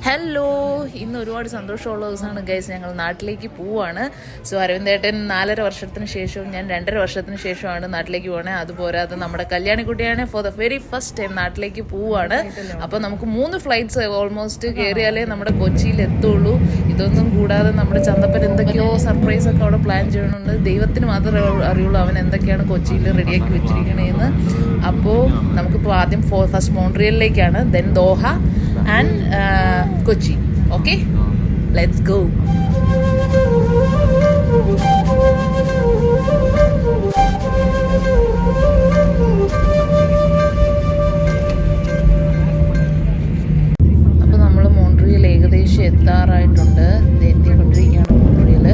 Hello, ഇന്ന് ഒരുപാട് സന്തോഷമുള്ള ദിവസമാണ് ഗൈസ്. ഞങ്ങൾ നാട്ടിലേക്ക് പോവാണ്. സോ അരവിന്ദേട്ടൻ 4.5 വർഷത്തിന് ശേഷവും ഞാൻ 2.5 വർഷത്തിന് ശേഷമാണ് നാട്ടിലേക്ക് പോകണേ. അതുപോരാതെ നമ്മുടെ കല്യാണിക്കുട്ടിയാണ് for the very first time നാട്ടിലേക്ക് പോവാണ്. അപ്പോൾ നമുക്ക് 3 ഫ്ലൈറ്റ്സ് ഓൾമോസ്റ്റ് കയറിയാലേ നമ്മുടെ കൊച്ചിയിൽ എത്തുള്ളൂ. ഇതൊന്നും കൂടാതെ നമ്മുടെ ചന്തപ്പൻ എന്തൊക്കെയോ സർപ്രൈസ് ഒക്കെ അവിടെ പ്ലാൻ ചെയ്യണമെന്ന് ദൈവത്തിന് മാത്രമേ അറിയുള്ളൂ അവൻ എന്തൊക്കെയാണ് കൊച്ചിയിൽ റെഡിയാക്കി വെച്ചിരിക്കണേന്ന്. അപ്പോൾ നമുക്കിപ്പോൾ ആദ്യം ഫസ്റ്റ് മോൺട്രിയലിലേക്കാണ്, then Doha and Kochi. Okay, let's go. അപ്പോൾ നമ്മൾ മോൺട്രിയൽ ഏകദേശം എത്താറായിട്ടുണ്ട്. എത്തിക്കൊണ്ടിരിക്കുകയാണ് മോൺട്രിയൽ.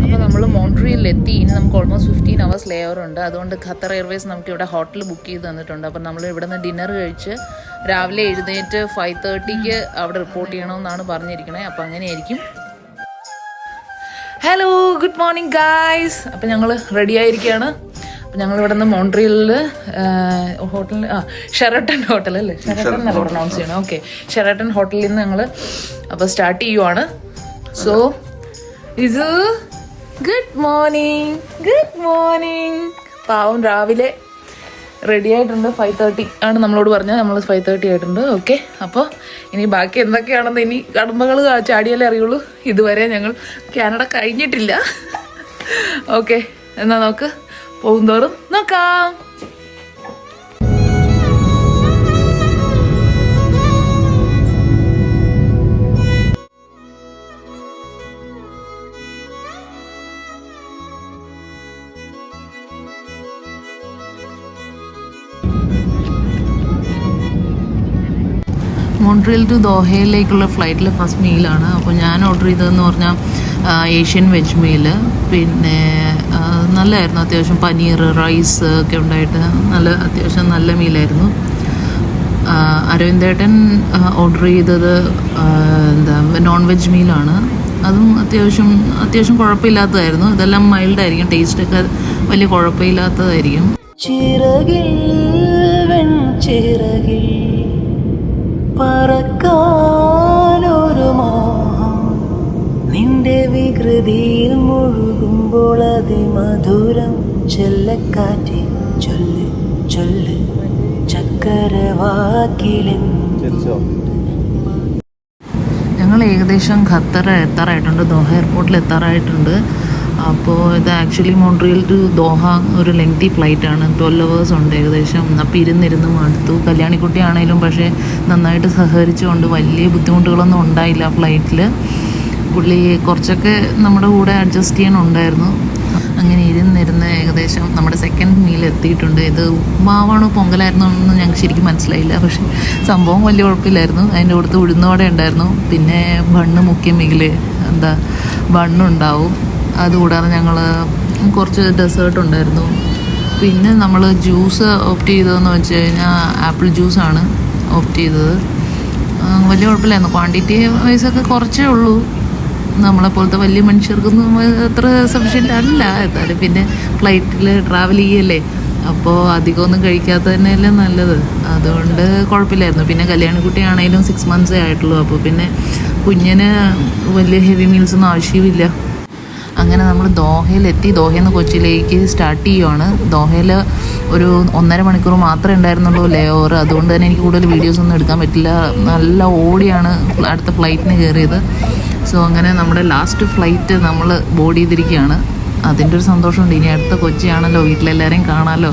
അപ്പോൾ നമ്മൾ മോൺട്രിയലിലെത്തി. ഇനി നമുക്ക് ഓൾമോസ്റ്റ് 15 hours ലേ ഓവർ ഉണ്ട്. അതുകൊണ്ട് ഖത്തർ എയർവേസ് നമുക്ക് ഇവിടെ ഹോട്ടൽ ബുക്ക് ചെയ്ത് തന്നിട്ടുണ്ട്. അപ്പോൾ നമ്മൾ ഇവിടെ നിന്ന് ഡിന്നർ കഴിച്ച് രാവിലെ എഴുന്നേറ്റ് 5:30 അവിടെ റിപ്പോർട്ട് ചെയ്യണമെന്നാണ് പറഞ്ഞിരിക്കണേ. അപ്പോൾ അങ്ങനെയായിരിക്കും. Hello, good morning guys. അപ്പോൾ ഞങ്ങൾ റെഡി ആയിരിക്കുകയാണ്. അപ്പോൾ ഞങ്ങൾ ഇവിടെ നിന്ന് മോൺട്രിയലിൽ ഹോട്ടലിൽ ഷെറട്ടൺ ഹോട്ടൽ അല്ലേ, ഷെറട്ടൺ എന്നല്ല പ്രൊണൗൺസ് ചെയ്യണം. ഓക്കെ, ഷെറട്ടൺ ഹോട്ടലിൽ നിന്ന് ഞങ്ങൾ അപ്പോൾ സ്റ്റാർട്ട് ചെയ്യുവാണ്. സോ ഇത് ഗുഡ് മോർണിംഗ്. Good morning. പാവം രാവിലെ റെഡി ആയിട്ടുണ്ട്. 5:30 ആണ് നമ്മളോട് പറഞ്ഞത്. നമ്മൾ 5:30 ആയിട്ടുണ്ട്. ഓക്കെ, അപ്പോൾ ഇനി ബാക്കി എന്തൊക്കെയാണെന്ന് ഇനി കടമ്പകൾ ചാടിയാലേ അറിയുള്ളൂ. ഇതുവരെ ഞങ്ങൾ കാനഡ കഴിഞ്ഞിട്ടില്ല. ഓക്കെ, എന്നാൽ നമുക്ക് പോകുന്തോറും നോക്കാം. മോൺട്രിയൽ ടു ദോഹയിലേക്കുള്ള ഫ്ലൈറ്റിലെ ഫസ്റ്റ് മീലാണ്. അപ്പോൾ ഞാൻ ഓർഡർ ചെയ്തതെന്ന് പറഞ്ഞാൽ ഏഷ്യൻ വെജ് മീല്. പിന്നെ നല്ലതായിരുന്നു, അത്യാവശ്യം പനീർ റൈസ് ഒക്കെ ഉണ്ടായിട്ട് അത്യാവശ്യം നല്ല മീലായിരുന്നു. അരവിന്ദേട്ടൻ ഓർഡർ ചെയ്തത് നോൺ വെജ് മീലാണ്. അതും അത്യാവശ്യം കുഴപ്പമില്ലാത്തതായിരുന്നു. ഇതെല്ലാം മൈൽഡായിരിക്കും, ടേസ്റ്റൊക്കെ വലിയ കുഴപ്പമില്ലാത്തതായിരിക്കും. പറക്കാനൊരു മോഹം നിന്റെ വികൃതിയിൽ മുഴുകുമ്പോൾ അതിമധുരം ചെല്ലക്കാറ്റി ചൊല്ല് ചൊല്ല് ചക്കരവാക്കിലും. ഞങ്ങൾ ഏകദേശം ഖത്തർ എത്താറായിട്ടുണ്ട്, ദോഹ എയർപോർട്ടിൽ എത്താറായിട്ടുണ്ട്. അപ്പോൾ ഇത് ആക്ച്വലി മോൺട്രിയൽ ടു ദോഹ ഒരു ലെങ്തി ഫ്ലൈറ്റാണ്. 12 hours ഉണ്ട് ഏകദേശം. അപ്പോൾ ഇരുന്ന് മടുത്തു. കല്യാണിക്കുട്ടി ആണെങ്കിലും പക്ഷേ നന്നായിട്ട് സഹകരിച്ചുകൊണ്ട് വലിയ ബുദ്ധിമുട്ടുകളൊന്നും ഉണ്ടായില്ല ഫ്ലൈറ്റിൽ. പുള്ളി കുറച്ചൊക്കെ നമ്മുടെ കൂടെ അഡ്ജസ്റ്റ് ചെയ്യണമുണ്ടായിരുന്നു. അങ്ങനെ ഇരുന്ന് ഏകദേശം നമ്മുടെ സെക്കൻഡ് മീൽ എത്തിയിട്ടുണ്ട്. ഇത് ഉപ്മാവാണോ പൊങ്കലായിരുന്നോ എന്നൊന്നും ഞങ്ങൾക്ക് ശരിക്കും മനസ്സിലായില്ല. പക്ഷേ സംഭവം വലിയ കുഴപ്പമില്ലായിരുന്നു. അതിൻ്റെ കൂടത്ത് ഉഴുന്നോടെ ഉണ്ടായിരുന്നു. പിന്നെ ബണ്ണ് മുഖ്യ മീൽ ബണ്ണുണ്ടാവും. അതുകൂടാതെ ഞങ്ങൾ കുറച്ച് ഡെസേർട്ട് ഉണ്ടായിരുന്നു. പിന്നെ നമ്മൾ ജ്യൂസ് ഓപ്റ്റ് ചെയ്തതെന്ന് വെച്ച് കഴിഞ്ഞാൽ ആപ്പിൾ ജ്യൂസാണ് ഓപ്റ്റ് ചെയ്തത്. വലിയ കുഴപ്പമില്ലായിരുന്നു. ക്വാണ്ടിറ്റി വൈസൊക്കെ കുറച്ചേ ഉള്ളൂ. നമ്മളെപ്പോലത്തെ വലിയ മനുഷ്യർക്കൊന്നും അത്ര സഫിഷ്യൻ്റ് അല്ല. എന്നാലും പിന്നെ ഫ്ലൈറ്റിൽ ട്രാവൽ ചെയ്യല്ലേ, അപ്പോൾ അധികമൊന്നും കഴിക്കാത്തത് തന്നെയല്ലേ നല്ലത്. അതുകൊണ്ട് കുഴപ്പമില്ലായിരുന്നു. പിന്നെ കല്യാണിക്കുട്ടിയാണെങ്കിലും 6 months ആയിട്ടുള്ളൂ. അപ്പോൾ പിന്നെ കുഞ്ഞിന് വലിയ ഹെവി മീൽസൊന്നും ആവശ്യമില്ല. അങ്ങനെ നമ്മൾ ദോഹയിലെത്തി. ദോഹയിൽ നിന്ന് കൊച്ചിയിലേക്ക് സ്റ്റാർട്ട് ചെയ്യുവാണ്. ദോഹയിൽ ഒരു 1.5 മണിക്കൂർ മാത്രമേ ഉണ്ടായിരുന്നുള്ളൂ ലേ ഓവർ. അതുകൊണ്ട് തന്നെ എനിക്ക് കൂടുതൽ വീഡിയോസൊന്നും എടുക്കാൻ പറ്റില്ല. നല്ല ഓടിയാണ് അടുത്ത ഫ്ലൈറ്റിന് കയറിയത്. സോ അങ്ങനെ നമ്മുടെ ലാസ്റ്റ് ഫ്ലൈറ്റ് നമ്മൾ ബോർഡ് ചെയ്തിരിക്കുകയാണ്. അതിൻ്റെ ഒരു സന്തോഷമുണ്ട്. ഇനി അടുത്ത കൊച്ചിയാണല്ലോ, വീട്ടിലെല്ലാവരെയും കാണാമല്ലോ.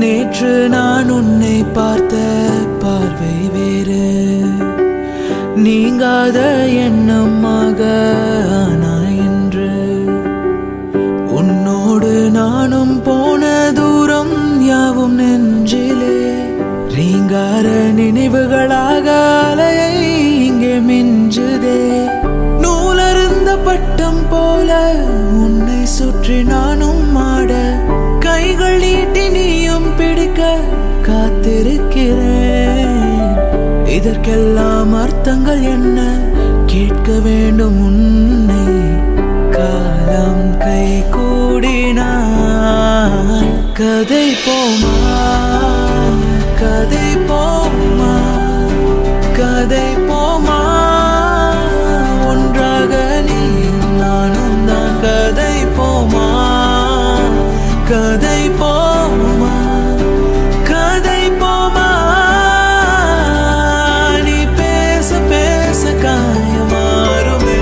நேற்று நான் உன்னை பார்த்த பார்வை வேறு, நீங்காத எண்ணமாக ஆனாய் இன்று. உன்னோடு நானும் போன தூரம் யாவும் நெஞ்சிலே ரீங்கார நினைவுகளாக அலையை இங்கே மிஞ்சுதே. நூலருந்த பட்டம் போல உன்னை சுற்றி நானும் ஆட, கைகள் நீட்டி நீயும் பிடிக்க காத்திருக்கிறேன். இதற்கெல்லாம் அர்த்தங்கள் என்ன கேட்க வேண்டும் உன்னை. காலம் கை கூடினான். கதை போமா கதை போமா கதை போமா ஒன்றாக நீயும் நானும் தான். கதை போமா கதை போமா கதை போமா நீ பேச பேச காயமாறுமே.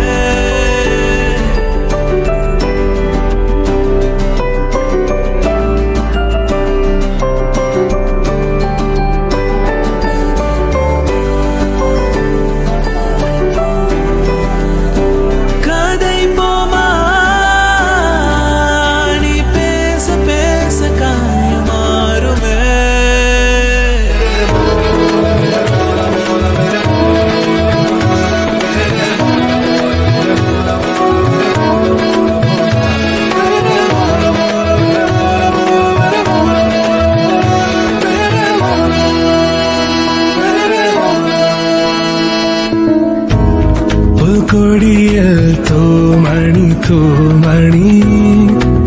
கதை போமா நீ பேச பேச காயமாறுமே. പുൽക്കൊടിയിൽ തൂമണി തൂമണി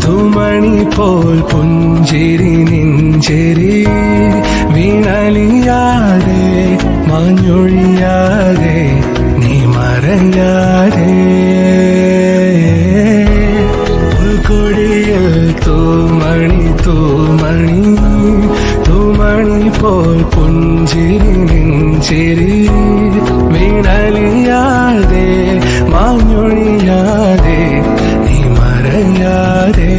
തൂമണി പോൽ പുഞ്ചിരി നെഞ്ചിരി വീണലിയാതെ മാഞ്ഞൊഴിയാതെ നീ മറയാതെ. പുൽക്കൊടിയിൽ തൂമണി തൂമണി തൂമണി പോൽ പുഞ്ചിരി നെഞ്ചിരി വീണലിയാതെ മാഞ്ഞൊഴിയാതെ നീ മറയാതെ.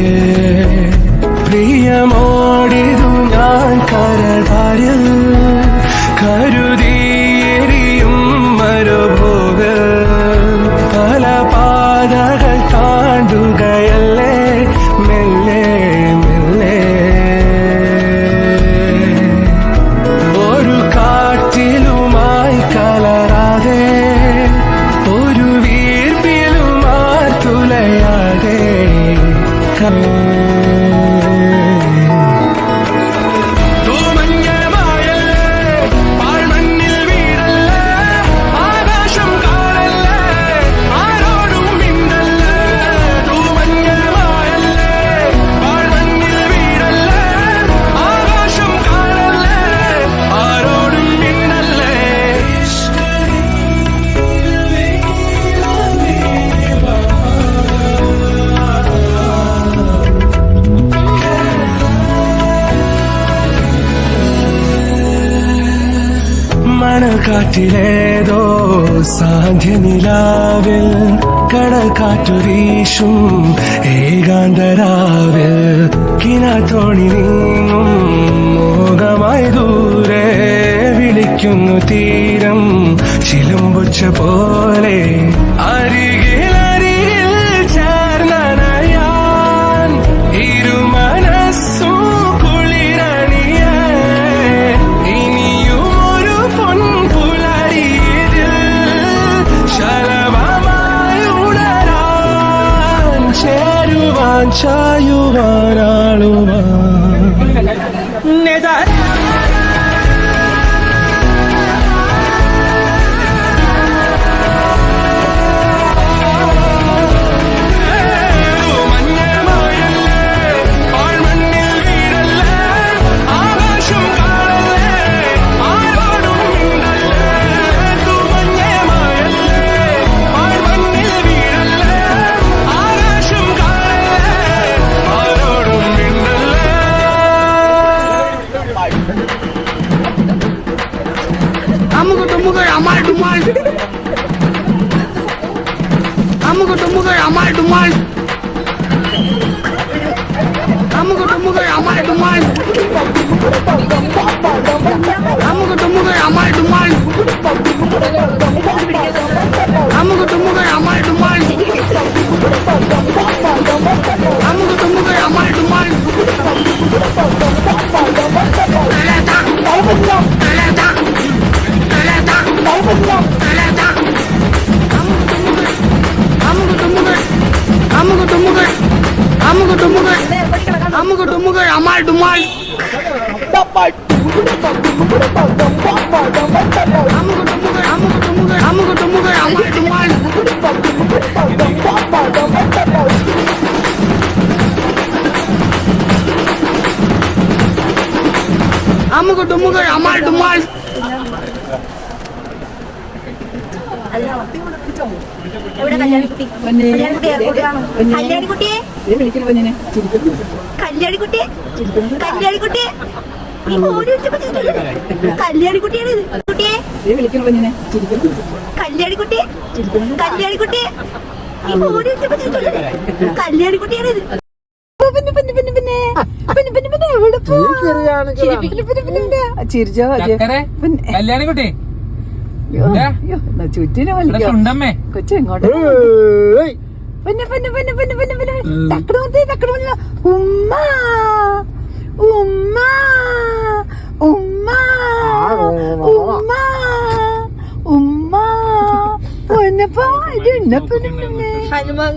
പ്രിയമോടിതു ഞാൻ കരതാരിൽ കരുതിയെരിയും മരുഭോഗ പല പാതകൾ താണ്ടുകയല്ലേ മെല്ലെ മെല്ലെ. ഒരു കാറ്റിലുമായി കലരാതെ ഒരു വീർപ്പിലുമായി തുലയാതെ. മണൽക്കാറ്റിലേതോ സാന്ധ്യനിലാവിൽ കടൽക്കാറ്റു വീശും ഏകാന്തരാവിൽ കിനാത്തോണി നീങ്ങും മോഹമായി ദൂരെ വിളിക്കുന്നു തീരം ചിലമ്പൊച്ച പോലെ. അരികിൽ അരികിൽ ചേർന്നണയാൻ ഇരുമനസ്സും ചായുവാനാളുവാൻ. എവിടെ കല്യാണിക്കുട്ടി? കല്യാണിക്കുട്ടിയെ കല്യാണിക്കുട്ടിയെ കല്യാണിക്കുട്ടിയെ നീ ഓടി കല്യാണിക്കുട്ടിയാണ് കുട്ടിയെ കല്യാണിക്കുട്ടിയെ കല്യാണിക്കുട്ടിയെ നീ ഓടി കല്യാണിക്കുട്ടിയാണ് കല്യാണിക്കുട്ടി ചുറ്റിനെ ചുണ്ടമ്മേ കൊച്ചെങ്ങോട്ട് ഉമ്മ ഉമ്മ ഉമ്മ ഉമ്മ ഉമ്മ പൊന്നപ്പ ഹനുമാൻ